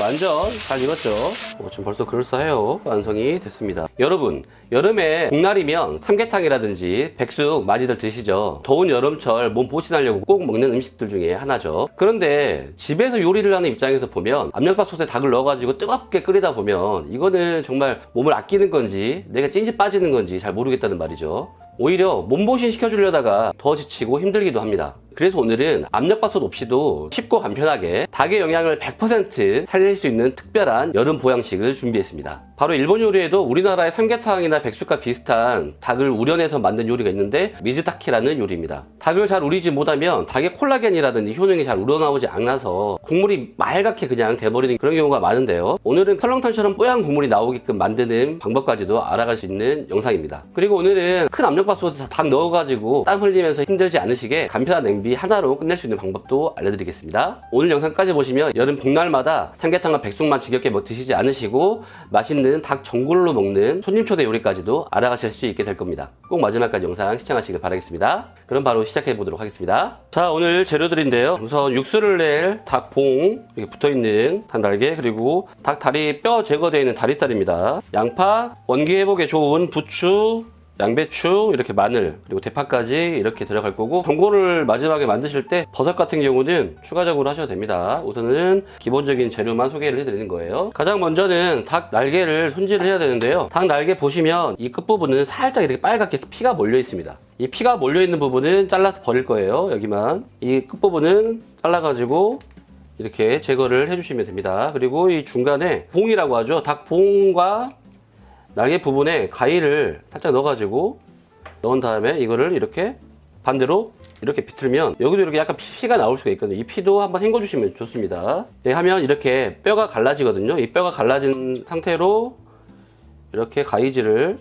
완전 잘 익었죠? 지금 벌써 그럴싸해요. 완성이 됐습니다. 여러분, 여름에 복날이면 삼계탕이라든지 백숙 많이들 드시죠? 더운 여름철 몸 보신하려고 꼭 먹는 음식들 중에 하나죠. 그런데 집에서 요리를 하는 입장에서 보면 압력밥솥에 닭을 넣어가지고 뜨겁게 끓이다 보면 이거는 정말 몸을 아끼는 건지 내가 찐지 빠지는 건지 잘 모르겠다는 말이죠. 오히려 몸보신 시켜주려다가 더 지치고 힘들기도 합니다. 그래서 오늘은 압력밥솥 없이도 쉽고 간편하게 닭의 영양을 100% 살릴 수 있는 특별한 여름 보양식을 준비했습니다. 바로 일본 요리에도 우리나라의 삼계탕이나 백숙과 비슷한 닭을 우려내서 만든 요리가 있는데 미즈타키라는 요리입니다. 닭을 잘 우리지 못하면 닭의 콜라겐이라든지 효능이 잘 우러나오지 않아서 국물이 맑게 그냥 돼버리는 그런 경우가 많은데요. 오늘은 설렁탕처럼 뽀얀 국물이 나오게끔 만드는 방법까지도 알아갈 수 있는 영상입니다. 그리고 오늘은 큰 압력밥솥에 닭 넣어가지고 땀 흘리면서 힘들지 않으시게 간편한 냄비 하나로 끝낼 수 있는 방법도 알려드리겠습니다. 오늘 영상까지 보시면 여름 복날마다 삼계탕과 백숙만 지겹게 드시지 않으시고 맛있는 닭 전골로 먹는 손님 초대 요리까지도 알아가실 수 있게 될 겁니다. 꼭 마지막까지 영상 시청하시길 바라겠습니다. 그럼 바로 시작해 보도록 하겠습니다. 자, 오늘 재료들인데요. 우선 육수를 낼 닭봉, 이렇게 붙어있는 닭 날개, 그리고 닭 다리 뼈 제거되어 있는 다리살입니다. 양파, 원기 회복에 좋은 부추, 양배추, 이렇게 마늘, 그리고 대파까지 이렇게 들어갈 거고, 전골을 마지막에 만드실 때 버섯 같은 경우는 추가적으로 하셔도 됩니다. 우선은 기본적인 재료만 소개를 해드리는 거예요. 가장 먼저는 닭 날개를 손질을 해야 되는데요. 닭 날개 보시면 이 끝부분은 살짝 이렇게 빨갛게 피가 몰려 있습니다. 이 피가 몰려 있는 부분은 잘라서 버릴 거예요. 여기만. 이 끝부분은 잘라가지고 이렇게 제거를 해주시면 됩니다. 그리고 이 중간에 봉이라고 하죠. 닭 봉과 날개 부분에 가위를 살짝 넣어가지고 넣은 다음에 이거를 이렇게 반대로 이렇게 비틀면 여기도 이렇게 약간 피가 나올 수가 있거든요. 이 피도 한번 헹궈주시면 좋습니다. 네, 하면 이렇게 뼈가 갈라지거든요. 이 뼈가 갈라진 상태로 이렇게 가위질을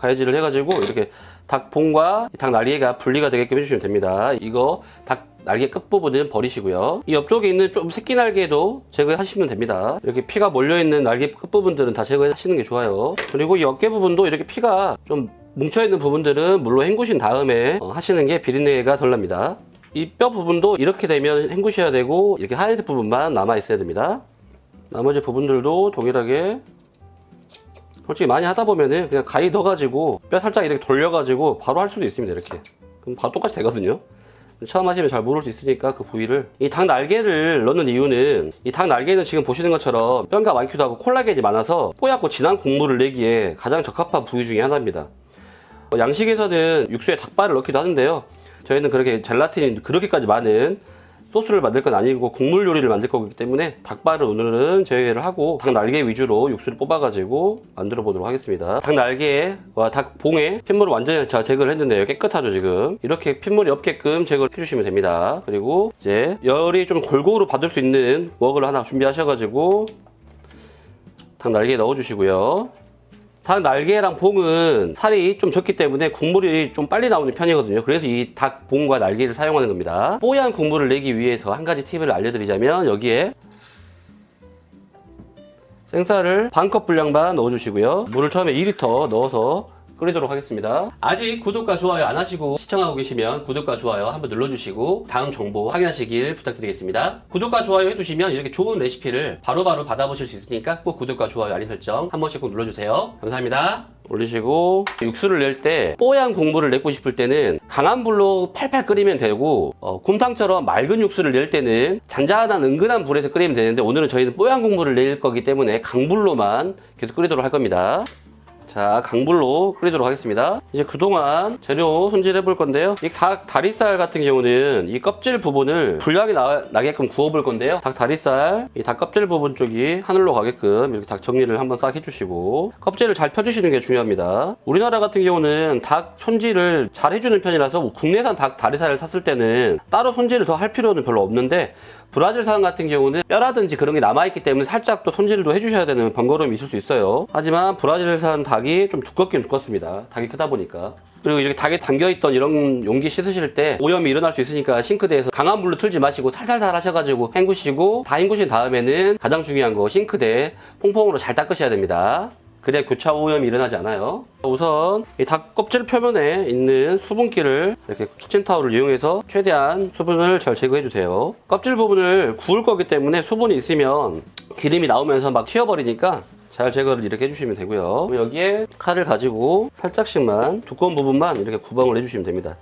해가지고 이렇게 닭봉과 닭 날개가 분리가 되게끔 해주시면 됩니다. 이거 닭 날개 끝부분은 버리시고요. 이 옆쪽에 있는 좀 새끼 날개도 제거하시면 됩니다. 이렇게 피가 몰려있는 날개 끝부분들은 다 제거하시는 게 좋아요. 그리고 이 어깨 부분도 이렇게 피가 좀 뭉쳐있는 부분들은 물로 헹구신 다음에 하시는 게 비린내가 덜 납니다. 이 뼈 부분도 이렇게 되면 헹구셔야 되고 이렇게 하얀색 부분만 남아있어야 됩니다. 나머지 부분들도 동일하게, 솔직히 많이 하다 보면은 그냥 가위 넣어가지고 뼈 살짝 이렇게 돌려가지고 바로 할 수도 있습니다. 이렇게. 그럼 바로 똑같이 되거든요. 처음 하시면 잘 모를 수 있으니까 그 부위를, 이 닭 날개를 넣는 이유는 이 닭 날개는 지금 보시는 것처럼 뼈가 많기도 하고 콜라겐이 많아서 뽀얗고 진한 국물을 내기에 가장 적합한 부위 중에 하나입니다. 양식에서는 육수에 닭발을 넣기도 하는데요. 저희는 그렇게 젤라틴이 그렇게까지 많은 소스를 만들 건 아니고 국물 요리를 만들 거기 때문에 닭발을 오늘은 제외를 하고 닭 날개 위주로 육수를 뽑아가지고 만들어 보도록 하겠습니다. 닭 날개와 닭 봉에 핏물을 완전히 제거를 했는데요. 깨끗하죠 지금. 이렇게 핏물이 없게끔 제거를 해주시면 됩니다. 그리고 이제 열이 좀 골고루 받을 수 있는 웍을 하나 준비하셔가지고 닭 날개에 넣어주시고요. 닭 날개랑 봉은 살이 좀 적기 때문에 국물이 좀 빨리 나오는 편이거든요. 그래서 이 닭 봉과 날개를 사용하는 겁니다. 뽀얀 국물을 내기 위해서 한 가지 팁을 알려드리자면 여기에 생쌀을 반컵 분량만 넣어주시고요. 물을 처음에 2리터 넣어서 끓이도록 하겠습니다. 아직 구독과 좋아요 안 하시고 시청하고 계시면 구독과 좋아요 한번 눌러주시고 다음 정보 확인하시길 부탁드리겠습니다. 구독과 좋아요 해주시면 이렇게 좋은 레시피를 바로바로 받아보실 수 있으니까 꼭 구독과 좋아요 알림 설정 한 번씩 꼭 눌러주세요. 감사합니다. 올리시고, 육수를 낼 때 뽀얀 국물을 내고 싶을 때는 강한 불로 팔팔 끓이면 되고, 곰탕처럼 맑은 육수를 낼 때는 잔잔한 은근한 불에서 끓이면 되는데 오늘은 저희는 뽀얀 국물을 낼 거기 때문에 강불로만 계속 끓이도록 할 겁니다. 자, 강불로 끓이도록 하겠습니다. 이제 그동안 재료 손질해 볼 건데요. 이 닭 다리살 같은 경우는 이 껍질 부분을 불량이 나게끔 구워 볼 건데요. 닭 다리살, 이 닭 껍질 부분 쪽이 하늘로 가게끔 이렇게 닭 정리를 한번 싹 해주시고, 껍질을 잘 펴주시는 게 중요합니다. 우리나라 같은 경우는 닭 손질을 잘 해주는 편이라서 국내산 닭 다리살을 샀을 때는 따로 손질을 더 할 필요는 별로 없는데, 브라질산 같은 경우는 뼈라든지 그런 게 남아있기 때문에 살짝 또 손질도 해주셔야 되는 번거로움이 있을 수 있어요. 하지만 브라질산 닭이 좀 두껍긴 두껍습니다. 닭이 크다 보니까. 그리고 이렇게 닭에 담겨있던 이런 용기 씻으실 때 오염이 일어날 수 있으니까 싱크대에서 강한 불로 틀지 마시고 살살살 하셔가지고 헹구시고, 다 헹구신 다음에는 가장 중요한 거 싱크대 퐁퐁으로 잘 닦으셔야 됩니다. 그래야 교차 오염이 일어나지 않아요. 우선 이 닭 껍질 표면에 있는 수분기를 이렇게 키친타올을 이용해서 최대한 수분을 잘 제거해 주세요. 껍질 부분을 구울 거기 때문에 수분이 있으면 기름이 나오면서 막 튀어버리니까 잘 제거를 이렇게 해주시면 되고요. 여기에 칼을 가지고 살짝씩만 두꺼운 부분만 이렇게 구멍을 내주시면 됩니다.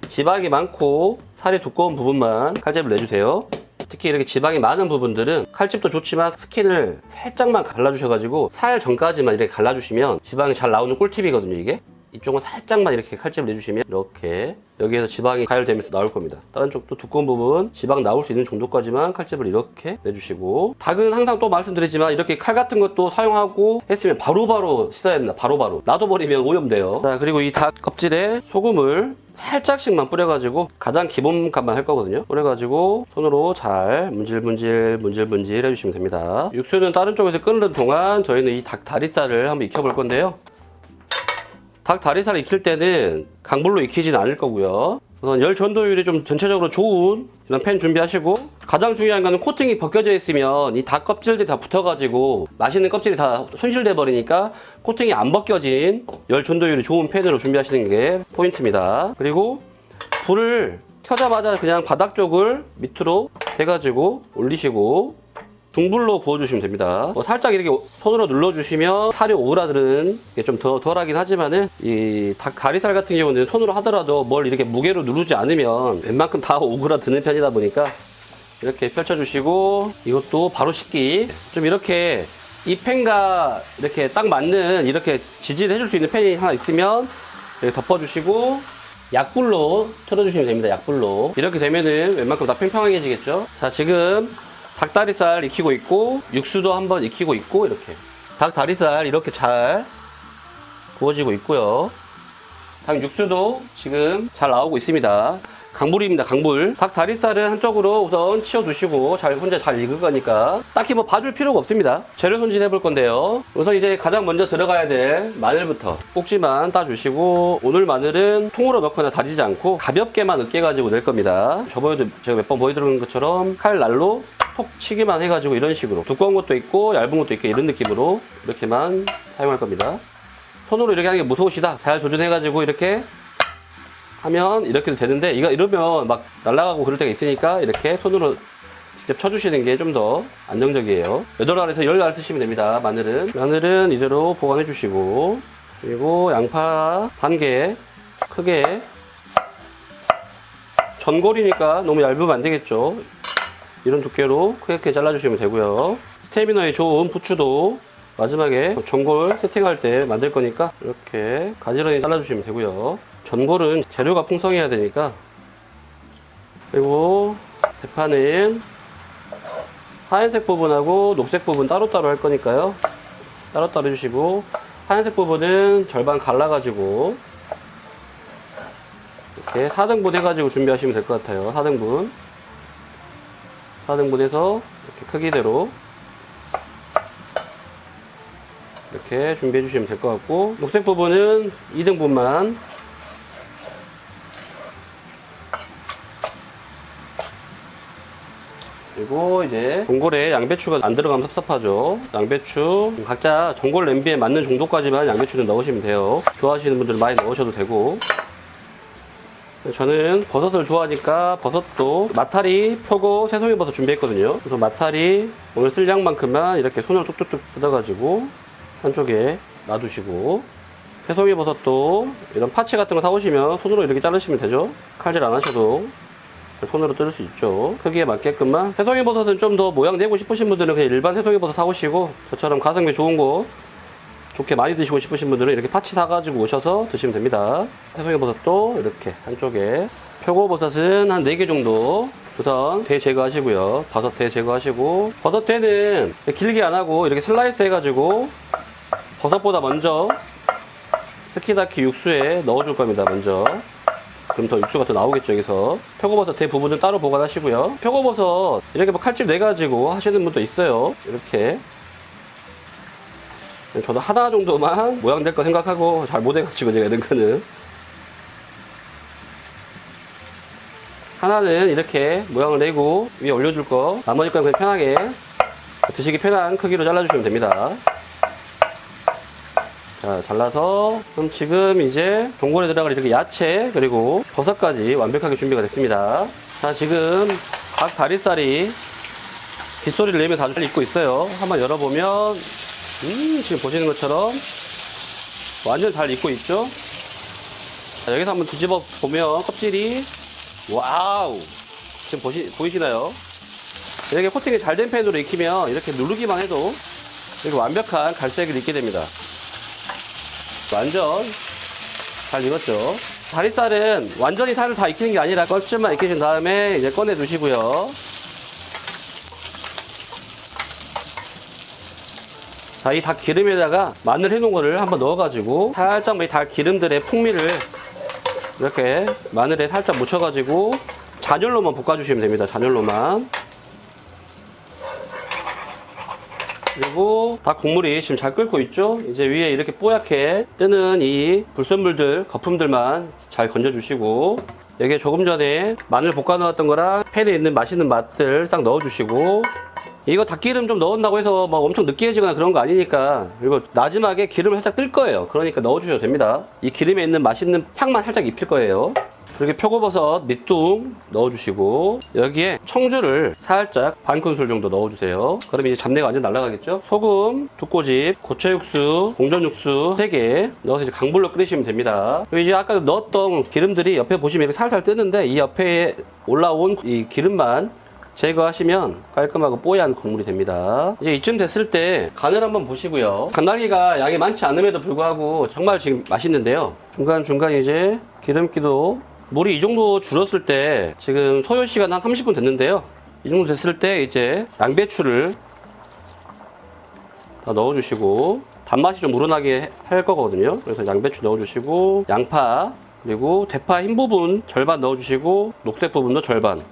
지방이 많고 살이 두꺼운 부분만 칼집을 내주세요. 특히 이렇게 지방이 많은 부분들은 칼집도 좋지만 스킨을 살짝만 갈라주셔가지고 살 전까지만 이렇게 갈라주시면 지방이 잘 나오는 꿀팁이거든요. 이게 이쪽은 살짝만 이렇게 칼집을 내주시면 이렇게 여기에서 지방이 가열되면서 나올 겁니다. 다른 쪽도 두꺼운 부분 지방 나올 수 있는 정도까지만 칼집을 이렇게 내주시고, 닭은 항상 또 말씀드리지만 이렇게 칼 같은 것도 사용하고 했으면 바로바로 씻어야 됩니다. 바로바로 놔둬버리면 오염돼요. 자, 그리고 이 닭 껍질에 소금을 살짝씩만 뿌려가지고 가장 기본값만 할 거거든요. 뿌려가지고 손으로 잘 문질문질 해주시면 됩니다. 육수는 다른 쪽에서 끓는 동안 저희는 이 닭 다리살을 한번 익혀볼 건데요. 닭 다리살 익힐 때는 강불로 익히진 않을 거고요. 우선 열 전도율이 좀 전체적으로 좋은 이런 팬 준비하시고, 가장 중요한 거는 코팅이 벗겨져 있으면 이 닭 껍질들이 다 붙어가지고 맛있는 껍질이 다 손실돼 버리니까 코팅이 안 벗겨진 열 전도율이 좋은 팬으로 준비하시는 게 포인트입니다. 그리고 불을 켜자마자 그냥 바닥 쪽을 밑으로 대가지고 올리시고 중불로 구워주시면 됩니다. 살짝 이렇게 손으로 눌러주시면 살이 오그라드는 게 좀 덜하긴 하지만은 이 닭 다리살 같은 경우는 손으로 하더라도 뭘 이렇게 무게로 누르지 않으면 웬만큼 다 오그라드는 편이다 보니까 이렇게 펼쳐주시고, 이것도 바로 식기. 좀 이렇게 이 팬과 이렇게 딱 맞는 이렇게 지지를 해줄 수 있는 팬이 하나 있으면 이렇게 덮어주시고 약불로 틀어주시면 됩니다. 약불로. 이렇게 되면은 웬만큼 다 팽팽하게지겠죠. 자, 지금 닭다리살 익히고 있고 육수도 한번 익히고 있고, 이렇게 닭다리살 이렇게 잘 구워지고 있고요. 닭 육수도 지금 잘 나오고 있습니다. 강불입니다. 강불. 닭다리살은 한쪽으로 우선 치워두시고 혼자 잘 익을 거니까 딱히 뭐 봐줄 필요가 없습니다. 재료 손질해 볼 건데요. 우선 이제 가장 먼저 들어가야 될 마늘부터 꼭지만 따주시고, 오늘 마늘은 통으로 넣거나 다지지 않고 가볍게만 으깨가지고 낼 겁니다. 저번에도 제가 몇 번 보여드린 것처럼 칼날로 톡 치기만 해가지고 이런 식으로 두꺼운 것도 있고 얇은 것도 있고 이런 느낌으로 이렇게만 사용할 겁니다. 손으로 이렇게 하는 게 무서우시다, 잘 조준해가지고 이렇게 하면 이렇게도 되는데, 이러면 막 날아가고 그럴 때가 있으니까 이렇게 손으로 직접 쳐주시는 게 좀 더 안정적이에요. 8알에서 10알 쓰시면 됩니다. 마늘은 이대로 보관해 주시고, 그리고 양파 반개 크게, 전골이니까 너무 얇으면 안 되겠죠. 이런 두께로 크게 잘라주시면 되고요. 스테미너에 좋은 부추도 마지막에 전골 세팅할 때 만들 거니까 이렇게 가지런히 잘라주시면 되고요. 전골은 재료가 풍성해야 되니까. 그리고 대파는 하얀색 부분하고 녹색 부분 따로따로 할 거니까요. 따로따로 해주시고, 하얀색 부분은 절반 갈라가지고 이렇게 4등분 해가지고 준비하시면 될 것 같아요. 4등분 해서 이렇게 크기대로 이렇게 준비해 주시면 될 것 같고, 녹색 부분은 2등분만. 그리고 이제 전골에 양배추가 안 들어가면 섭섭하죠. 양배추 각자 전골 냄비에 맞는 정도까지만 양배추는 넣으시면 돼요. 좋아하시는 분들은 많이 넣으셔도 되고, 저는 버섯을 좋아하니까 버섯도 마타리, 표고, 새송이 버섯 준비했거든요. 그래서 마타리 오늘 쓸 양만큼만 이렇게 손으로 뚝뚝뚝 뜯어가지고 한쪽에 놔두시고, 새송이 버섯도 이런 파츠 같은 거 사오시면 손으로 이렇게 자르시면 되죠. 칼질 안 하셔도 손으로 뜯을 수 있죠. 크기에 맞게끔만. 새송이 버섯은 좀 더 모양 내고 싶으신 분들은 그냥 일반 새송이 버섯 사오시고, 저처럼 가성비 좋은 거 좋게 많이 드시고 싶으신 분들은 이렇게 파츠 사가지고 오셔서 드시면 됩니다. 새송이 버섯도 이렇게 한쪽에, 표고버섯은 한 4개 정도 우선 대 제거하시고요. 버섯 대 제거하시고, 버섯 대는 길게 안 하고 이렇게 슬라이스 해가지고 버섯보다 먼저 스키다키 육수에 넣어줄 겁니다. 먼저. 그럼 더 육수가 더 나오겠죠. 여기서 표고버섯 대 부분은 따로 보관하시고요. 표고버섯 이렇게 뭐 칼집 내가지고 하시는 분도 있어요. 이렇게. 저도 하나 정도만 모양 될 거 생각하고 잘 못해가지고 제가 이런 거는 하나는 이렇게 모양을 내고 위에 올려줄 거, 나머지 건 그냥 편하게 드시기 편한 크기로 잘라주시면 됩니다. 자, 잘라서 그럼 지금 이제 전골에 들어갈 이렇게 야채 그리고 버섯까지 완벽하게 준비가 됐습니다. 자, 지금 닭 다리살이 빗소리를 내면서 아주 잘 익고 있어요. 한번 열어보면 지금 보시는 것처럼 완전 잘 익고 있죠. 자, 여기서 한번 뒤집어 보면 껍질이 와우, 지금 보이시나요? 이렇게 코팅이 잘 된 팬으로 익히면 이렇게 누르기만 해도 이렇게 완벽한 갈색을 익게 됩니다. 완전 잘 익었죠. 다리살은 완전히 살을 다 익히는 게 아니라 껍질만 익히신 다음에 이제 꺼내 두시고요. 자, 이 닭 기름에다가 마늘 해놓은 거를 한번 넣어가지고 살짝 이 닭 기름들의 풍미를 이렇게 마늘에 살짝 묻혀가지고 잔열로만 볶아주시면 됩니다. 잔열로만. 그리고 닭 국물이 지금 잘 끓고 있죠. 이제 위에 이렇게 뽀얗게 뜨는 이 불순물들, 거품들만 잘 건져주시고, 여기에 조금 전에 마늘 볶아 넣었던 거랑 팬에 있는 맛있는 맛들 딱 넣어주시고, 이거 닭기름 좀 넣었다고 해서 막 엄청 느끼해지거나 그런 거 아니니까, 그리고 나지막에 기름을 살짝 뜰 거예요. 그러니까 넣어주셔도 됩니다. 이 기름에 있는 맛있는 향만 살짝 입힐 거예요. 그렇게 표고버섯 밑둥 넣어주시고, 여기에 청주를 살짝 반 큰술 정도 넣어주세요. 그러면 이제 잡내가 완전 날아가겠죠. 소금 2꼬집, 고추육수, 공전육수 3개 넣어서 이제 강불로 끓이시면 됩니다. 그리고 이제 아까 넣었던 기름들이 옆에 보시면 이렇게 살살 뜨는데, 이 옆에 올라온 이 기름만 제거하시면 깔끔하고 뽀얀 국물이 됩니다. 이제 이쯤 됐을 때 간을 한번 보시고요. 간날기가 양이 많지 않음에도 불구하고 정말 지금 맛있는데요. 중간중간 이제 기름기도, 물이 이 정도 줄었을 때 지금 소요 시간 한 30분 됐는데요. 이 정도 됐을 때 이제 양배추를 다 넣어주시고, 단맛이 좀 우러나게 할 거거든요. 그래서 양배추 넣어주시고, 양파, 그리고 대파 흰 부분 절반 넣어주시고, 녹색 부분도 절반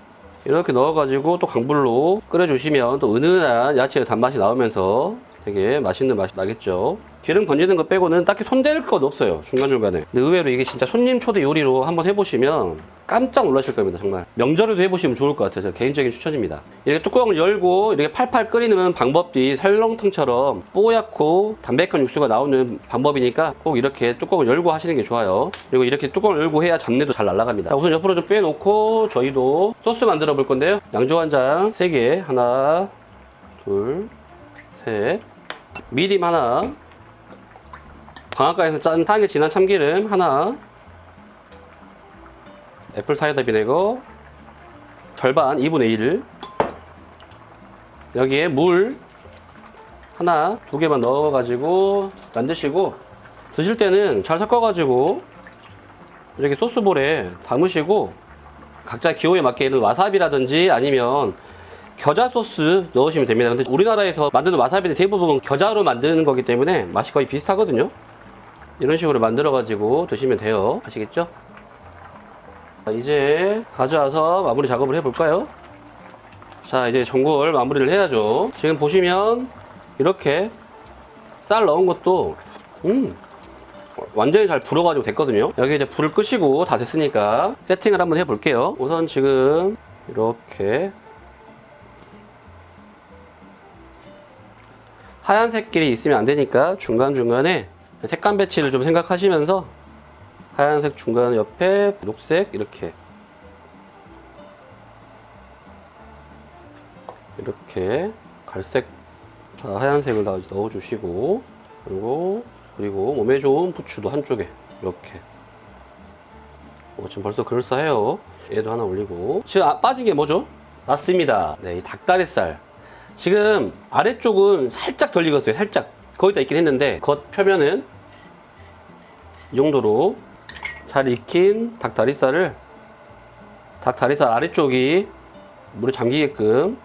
이렇게 넣어가지고 또 강불로 끓여주시면 또 은은한 야채의 단맛이 나오면서 되게 맛있는 맛이 나겠죠. 기름 건지는 거 빼고는 딱히 손댈 건 없어요, 중간중간에. 근데 의외로 이게 진짜 손님 초대 요리로 한번 해보시면 깜짝 놀라실 겁니다. 정말 명절에도 해보시면 좋을 것 같아요. 개인적인 추천입니다. 이렇게 뚜껑을 열고 이렇게 팔팔 끓이는 방법이 설렁탕처럼 뽀얗고 담백한 육수가 나오는 방법이니까 꼭 이렇게 뚜껑을 열고 하시는 게 좋아요. 그리고 이렇게 뚜껑을 열고 해야 잡내도 잘 날아갑니다. 자, 우선 옆으로 좀 빼놓고 저희도 소스 만들어 볼 건데요. 양조간장 3개, 하나, 둘, 셋, 미림 하나, 방앗간에서 짠 향이 진한 참기름 하나, 애플 사이다 비네거 절반 2분의 1, 여기에 물 하나, 2개만 넣어가지고 만드시고, 드실 때는 잘 섞어가지고 이렇게 소스볼에 담으시고, 각자 기호에 맞게 있는 와사비라든지 아니면 겨자 소스 넣으시면 됩니다. 근데 우리나라에서 만드는 와사비는 대부분 겨자로 만드는 거기 때문에 맛이 거의 비슷하거든요. 이런 식으로 만들어 가지고 드시면 돼요. 아시겠죠? 자, 이제 가져와서 마무리 작업을 해볼까요? 자, 이제 전골 마무리를 해야죠. 지금 보시면 이렇게 쌀 넣은 것도 완전히 잘 불어가지고 됐거든요. 여기 이제 불을 끄시고 다 됐으니까 세팅을 한번 해볼게요. 우선 지금 이렇게 하얀색끼리 있으면 안 되니까 중간중간에 색감 배치를 좀 생각하시면서 하얀색 중간 옆에 녹색 이렇게 갈색 하얀색을 다 넣어주시고, 그리고 몸에 좋은 부추도 한쪽에 이렇게 지금 벌써 그럴싸해요. 얘도 하나 올리고, 지금 빠진 게 뭐죠? 맞습니다. 네, 이 닭다리살. 지금 아래쪽은 살짝 덜 익었어요. 살짝 거의 다 익긴 했는데 겉 표면은 이 정도로 잘 익힌 닭다리살 아래쪽이 물에 잠기게끔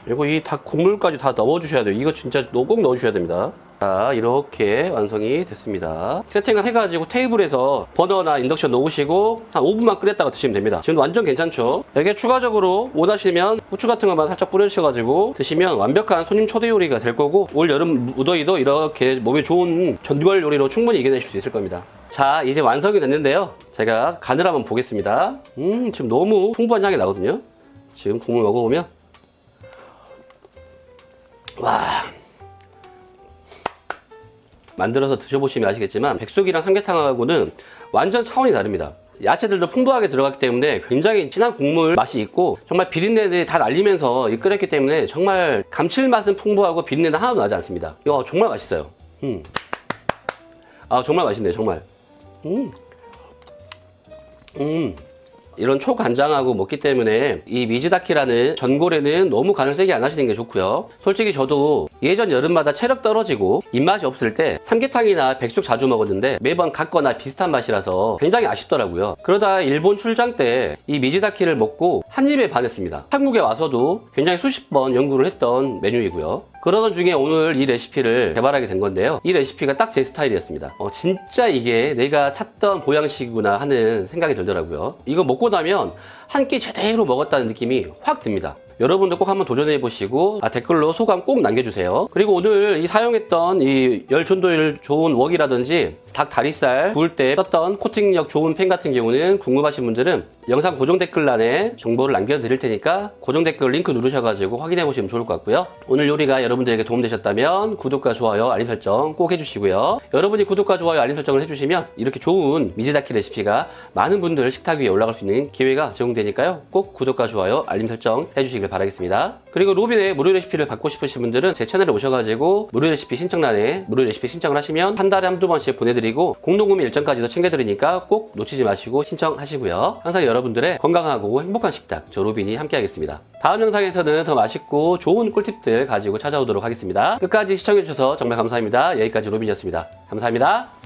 그리고 이 닭 국물까지 다 넣어주셔야 돼요. 이거 진짜 꼭 넣어주셔야 됩니다. 자, 이렇게 완성이 됐습니다. 세팅을 해가지고 테이블에서 버너나 인덕션 놓으시고 한 5분만 끓였다가 드시면 됩니다. 지금 완전 괜찮죠? 여기에 추가적으로 원하시면 후추 같은 것만 살짝 뿌려주셔가지고 드시면 완벽한 손님 초대 요리가 될 거고, 올 여름 무더위도 이렇게 몸에 좋은 전골 요리로 충분히 이겨내실 수 있을 겁니다. 자, 이제 완성이 됐는데요. 제가 간을 한번 보겠습니다. 지금 너무 풍부한 향이 나거든요. 지금 국물 먹어보면 와, 만들어서 드셔보시면 아시겠지만 백숙이랑 삼계탕하고는 완전 차원이 다릅니다. 야채들도 풍부하게 들어갔기 때문에 굉장히 진한 국물 맛이 있고 정말 비린내를 다 날리면서 끓였기 때문에 정말 감칠맛은 풍부하고 비린내는 하나도 나지 않습니다. 이거 정말 맛있어요. 아, 정말 맛있네요, 정말. 이런 초간장하고 먹기 때문에 이 미즈다키라는 전골에는 너무 간을 세게 안 하시는 게 좋고요. 솔직히 저도 예전 여름마다 체력 떨어지고 입맛이 없을 때 삼계탕이나 백숙 자주 먹었는데 매번 같거나 비슷한 맛이라서 굉장히 아쉽더라고요. 그러다 일본 출장 때 이 미즈다키를 먹고 한 입에 반했습니다. 한국에 와서도 굉장히 수십 번 연구를 했던 메뉴이고요. 그러던 중에 오늘 이 레시피를 개발하게 된 건데요. 이 레시피가 딱 제 스타일이었습니다. 진짜 이게 내가 찾던 보양식이구나 하는 생각이 들더라고요. 이거 먹고 나면 한 끼 제대로 먹었다는 느낌이 확 듭니다. 여러분도 꼭 한번 도전해 보시고 댓글로 소감 꼭 남겨주세요. 그리고 오늘 이 사용했던 이 열 전도율 좋은 웍이라든지 닭 다리살 구울 때 썼던 코팅력 좋은 팬 같은 경우는 궁금하신 분들은 영상 고정 댓글란에 정보를 남겨드릴 테니까 고정 댓글 링크 누르셔가지고 확인해 보시면 좋을 것 같고요. 오늘 요리가 여러분들에게 도움되셨다면 구독과 좋아요, 알림 설정 꼭 해주시고요. 여러분이 구독과 좋아요, 알림 설정을 해주시면 이렇게 좋은 미즈다키 레시피가 많은 분들 식탁 위에 올라갈 수 있는 기회가 제공되니까요. 꼭 구독과 좋아요, 알림 설정 해주시길 바라겠습니다. 그리고 로빈의 무료 레시피를 받고 싶으신 분들은 제 채널에 오셔가지고 무료 레시피 신청란에 무료 레시피 신청을 하시면 한 달에 한두 번씩 보내드리고 공동구매 일정까지도 챙겨드리니까 꼭 놓치지 마시고 신청하시고요. 항상 여러분들의 건강하고 행복한 식탁, 저 로빈이 함께하겠습니다. 다음 영상에서는 더 맛있고 좋은 꿀팁들 가지고 찾아오도록 하겠습니다. 끝까지 시청해주셔서 정말 감사합니다. 여기까지 로빈이었습니다. 감사합니다.